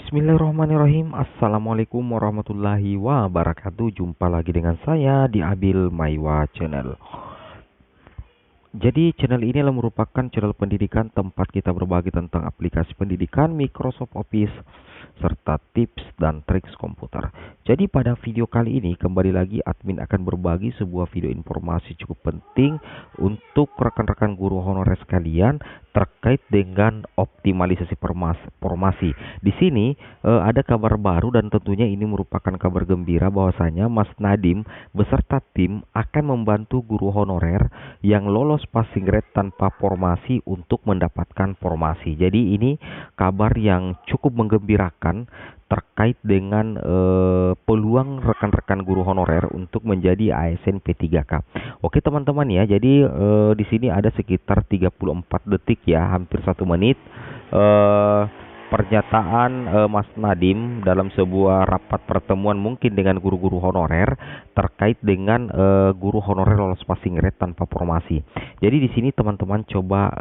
Bismillahirrahmanirrahim. Assalamualaikum warahmatullahi wabarakatuh. Jumpa lagi dengan saya di Abil Maiwa Channel. Jadi channel ini adalah merupakan channel pendidikan tempat kita berbagi tentang aplikasi pendidikan Microsoft Office serta tips dan triks komputer. Jadi pada video kali ini kembali lagi admin akan berbagi sebuah video informasi cukup penting untuk rekan-rekan guru honorer sekalian terkait dengan optimalisasi formasi. Di sini ada kabar baru dan tentunya ini merupakan kabar gembira bahwasanya Mas Nadim beserta tim akan membantu guru honorer yang lolos passing grade tanpa formasi untuk mendapatkan formasi. Jadi ini kabar yang cukup menggembirakan terkait dengan peluang rekan-rekan guru honorer untuk menjadi ASN P3K. Oke teman-teman ya, jadi di sini ada sekitar 34 detik ya, hampir 1 menit pernyataan Mas Nadim dalam sebuah rapat pertemuan mungkin dengan guru-guru honorer terkait dengan guru honorer lolos passing grade tanpa formasi. Jadi di sini teman-teman coba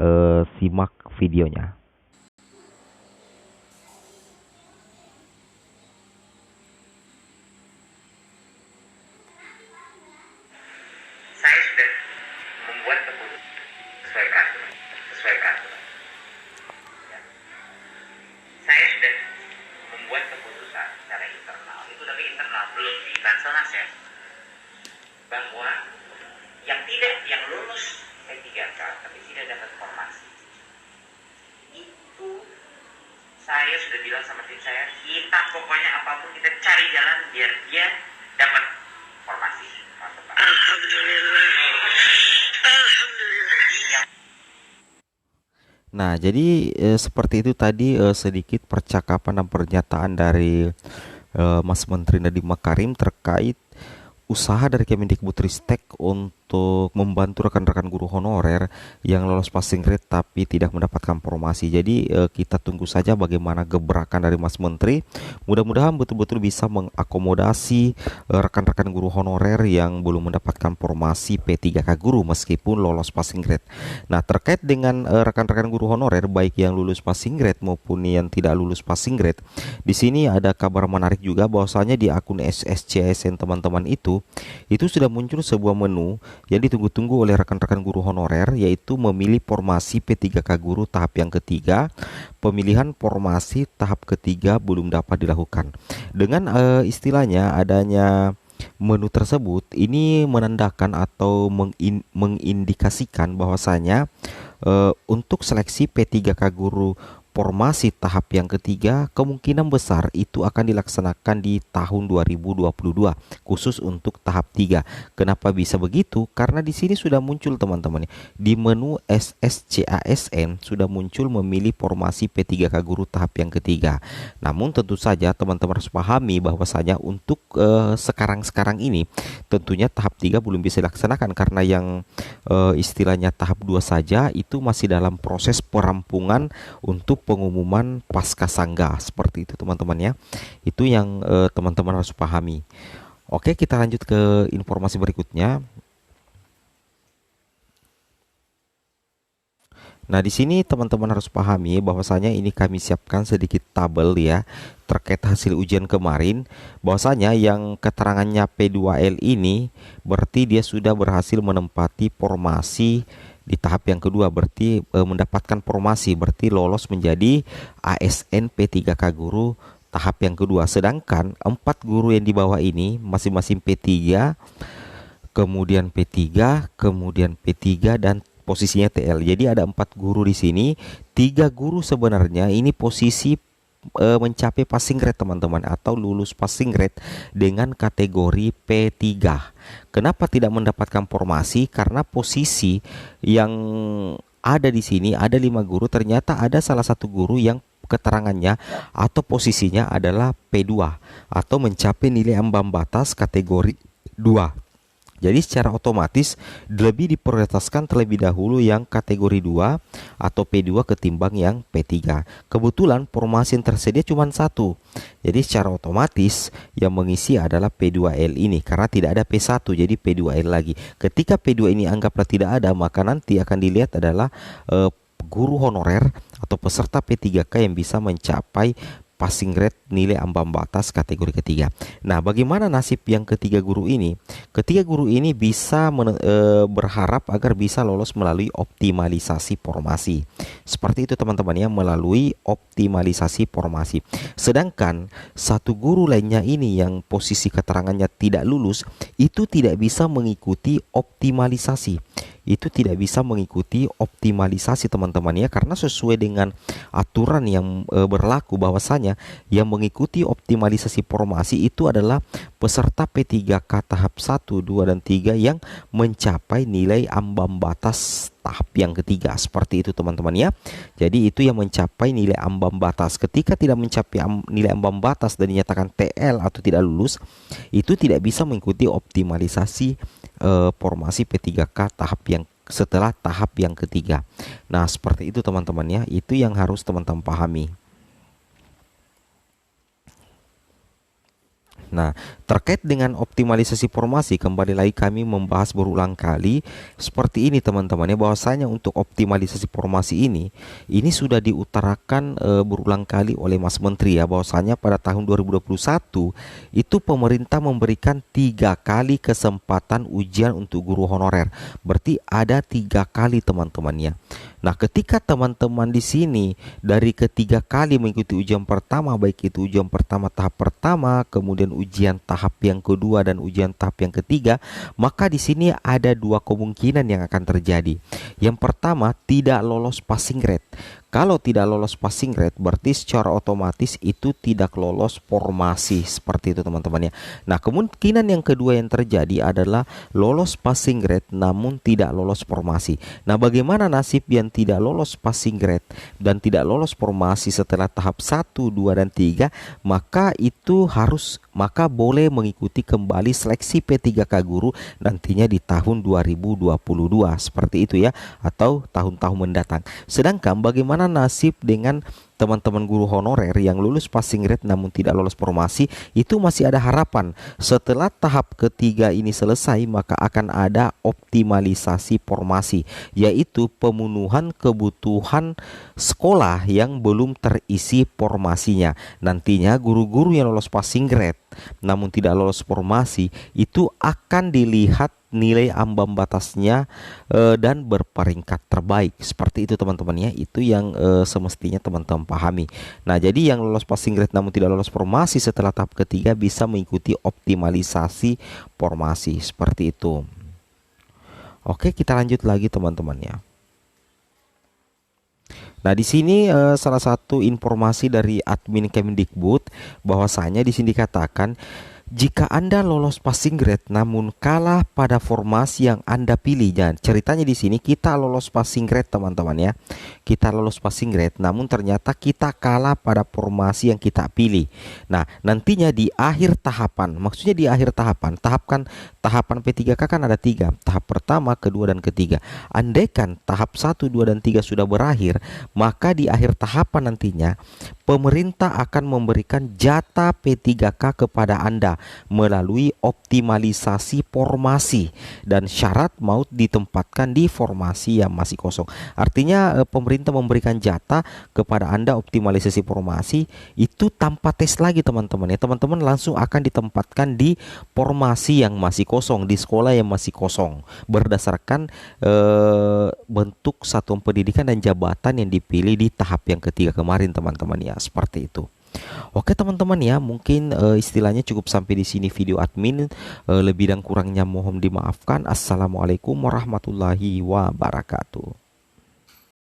simak videonya. Saya sudah membuat keputusan sesuai peraturan. Ya. Saya sudah membuat keputusan secara internal, itu dari internal belum di Bansenas ya, bahwa yang lulus P3K tapi tidak dapat formasi, itu saya sudah bilang sama tim saya, kita pokoknya apapun kita cari jalan biar dia dapat formasi. Alhamdulillah. Nah, jadi seperti itu tadi sedikit percakapan dan pernyataan dari Mas Menteri Nadiem Makarim terkait usaha dari Kemendikbudristek untuk membantu rekan-rekan guru honorer yang lolos passing grade tapi tidak mendapatkan formasi. Jadi kita tunggu saja bagaimana gebrakan dari Mas Menteri. Mudah-mudahan betul-betul bisa mengakomodasi rekan-rekan guru honorer yang belum mendapatkan formasi P3K guru meskipun lolos passing grade. Nah, terkait dengan rekan-rekan guru honorer baik yang lulus passing grade maupun yang tidak lulus passing grade, di sini ada kabar menarik juga bahwasanya di akun SSCSN teman-teman itu sudah muncul sebuah menu yang ditunggu-tunggu oleh rekan-rekan guru honorer, yaitu memilih formasi P3K guru tahap yang ketiga. Pemilihan formasi tahap ketiga belum dapat dilakukan. Dengan istilahnya adanya menu tersebut, ini menandakan atau mengindikasikan bahwasanya untuk seleksi P3K guru formasi tahap yang ketiga kemungkinan besar itu akan dilaksanakan di tahun 2022 khusus untuk tahap 3. Kenapa bisa begitu? Karena di sini sudah muncul teman-teman di menu SSCASN sudah muncul memilih formasi P3K guru tahap yang ketiga. Namun tentu saja teman-teman harus pahami bahwasanya untuk sekarang ini tentunya tahap 3 belum bisa dilaksanakan karena yang istilahnya tahap 2 saja itu masih dalam proses perampungan untuk pengumuman pasca sangga, seperti itu teman-teman ya. Itu yang teman-teman harus pahami. Oke, kita lanjut ke informasi berikutnya. Nah, di sini teman-teman harus pahami bahwasanya ini kami siapkan sedikit tabel ya terkait hasil ujian kemarin, bahwasanya yang keterangannya P2L ini berarti dia sudah berhasil menempati formasi di tahap yang kedua, berarti mendapatkan formasi, berarti lolos menjadi ASN P3K guru tahap yang kedua. Sedangkan 4 guru yang di bawah ini masing-masing P3, kemudian P3, kemudian P3 dan posisinya TL. Jadi ada 4 guru di sini. 3 guru sebenarnya ini posisi mencapai passing grade teman-teman, atau lulus passing grade dengan kategori P3. Kenapa tidak mendapatkan formasi? Karena posisi yang ada di sini ada 5 guru, ternyata ada salah satu guru yang keterangannya atau posisinya adalah P2 atau mencapai nilai ambang batas kategori 2. Jadi secara otomatis lebih diprioritaskan terlebih dahulu yang kategori 2 atau P2 ketimbang yang P3. Kebetulan formasi yang tersedia cuma 1. Jadi secara otomatis yang mengisi adalah P2L ini karena tidak ada P1, jadi P2L lagi. Ketika P2 ini anggaplah tidak ada, maka nanti akan dilihat adalah guru honorer atau peserta P3K yang bisa mencapai passing grade nilai ambang batas kategori ketiga. Nah, bagaimana nasib yang ketiga guru ini? Ketiga guru ini bisa berharap agar bisa lolos melalui optimalisasi formasi. Seperti itu teman-teman ya, melalui optimalisasi formasi. Sedangkan satu guru lainnya ini yang posisi keterangannya tidak lulus, itu tidak bisa mengikuti optimalisasi. Itu tidak bisa mengikuti optimalisasi teman-teman ya, karena sesuai dengan aturan yang berlaku bahwasanya yang mengikuti optimalisasi formasi itu adalah peserta P3K tahap 1, 2 dan 3 yang mencapai nilai ambang batas tahap yang ketiga. Seperti itu teman-teman ya. Jadi itu yang mencapai nilai ambang batas. Ketika tidak mencapai nilai ambang batas dan dinyatakan TL atau tidak lulus, itu tidak bisa mengikuti optimalisasi formasi P3K tahap yang setelah tahap yang ketiga. Nah, seperti itu teman-teman ya. Itu yang harus teman-teman pahami. Nah, terkait dengan optimalisasi formasi, kembali lagi kami membahas berulang kali seperti ini teman-teman ya, bahwasanya untuk optimalisasi formasi ini sudah diutarakan berulang kali oleh Mas Menteri ya, bahwasanya pada tahun 2021 itu pemerintah memberikan 3 kali kesempatan ujian untuk guru honorer. Berarti ada 3 kali teman-teman ya. Nah, ketika teman-teman di sini dari ketiga kali mengikuti ujian pertama, baik itu ujian pertama tahap pertama, kemudian ujian tahap yang kedua dan ujian tahap yang ketiga, maka di sini ada 2 kemungkinan yang akan terjadi. Yang pertama, tidak lolos passing grade. Kalau tidak lolos passing grade, berarti secara otomatis itu tidak lolos formasi. Seperti itu teman-teman ya. Nah, kemungkinan yang kedua yang terjadi adalah lolos passing grade namun tidak lolos formasi. Nah, bagaimana nasib yang tidak lolos passing grade dan tidak lolos formasi setelah tahap 1, 2 dan 3? Maka boleh mengikuti kembali seleksi P3K guru nantinya di tahun 2022. Seperti itu ya, atau tahun-tahun mendatang. Sedangkan bagaimana nasib dengan teman-teman guru honorer yang lulus passing grade namun tidak lolos formasi? Itu masih ada harapan. Setelah tahap ketiga ini selesai, maka akan ada optimalisasi formasi, yaitu pemenuhan kebutuhan sekolah yang belum terisi formasinya. Nantinya guru-guru yang lolos passing grade namun tidak lolos formasi itu akan dilihat nilai ambang batasnya dan berperingkat terbaik. Seperti itu teman-teman ya. Itu yang semestinya teman-teman pahami. Nah, jadi yang lolos passing grade namun tidak lolos formasi setelah tahap ketiga bisa mengikuti optimalisasi formasi. Seperti itu. Oke, kita lanjut lagi teman-teman ya. Nah, di sini salah satu informasi dari admin Kemendikbud bahwasanya di sini dikatakan jika Anda lolos passing grade namun kalah pada formasi yang Anda pilih. Dan ceritanya di sini kita lolos passing grade teman-teman ya. Kita lolos passing grade namun ternyata kita kalah pada formasi yang kita pilih. Nah, nantinya di akhir tahapan, maksudnya di akhir tahapan, tahapan P3K kan ada 3, tahap pertama, kedua dan ketiga. Andaikan tahap 1, 2 dan 3 sudah berakhir, maka di akhir tahapan nantinya pemerintah akan memberikan jatah P3K kepada Anda melalui optimalisasi formasi dan syarat mau ditempatkan di formasi yang masih kosong. Artinya pemerintah memberikan jatah kepada Anda optimalisasi formasi itu tanpa tes lagi teman-teman ya. Teman-teman langsung akan ditempatkan di formasi yang masih kosong, di sekolah yang masih kosong berdasarkan bentuk satuan pendidikan dan jabatan yang dipilih di tahap yang ketiga kemarin teman-teman ya. Seperti itu. Oke teman-teman ya, mungkin istilahnya cukup sampai di sini video admin. Lebih dan kurangnya mohon dimaafkan. Assalamualaikum warahmatullahi wabarakatuh.